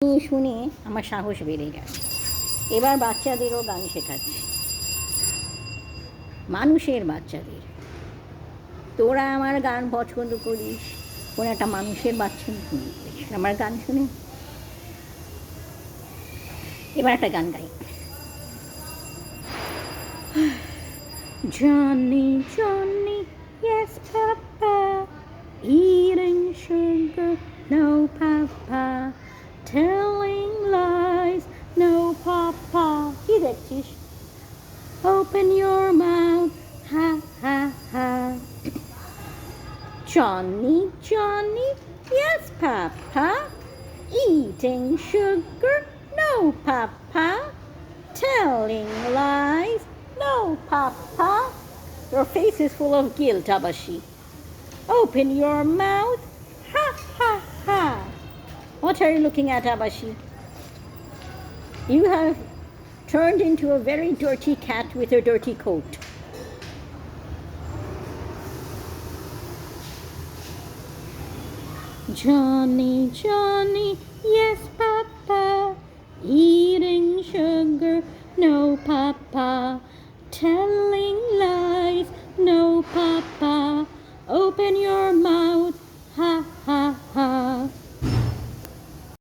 শুনে আমার সাহস বেড়ে গেছে। এবার বাচ্চাদেরও গান শেখাচ্ছি, মানুষের বাচ্চাদের। তোরা আমার গান পছন্দ করিস, কোনো একটা মানুষের বাচ্চা শুনিস আমার গান শুনে। এবার একটা গান গাই। Johnny, Johnny, yes papa, eating sugar, no papa, telling lies, no papa. কি দেখছিস? Open your mouth, ha ha ha. Johnny, Johnny, yes papa, eating sugar, no papa, telling lies, no papa. Your face is full of guilt, Abashi. Open your mouth, ha ha ha. What are you looking at, Abashi? You have turned into a very dirty cat with a dirty coat. Johnny, Johnny, yes papa, eating sugar, no papa, telling lies, no papa, open your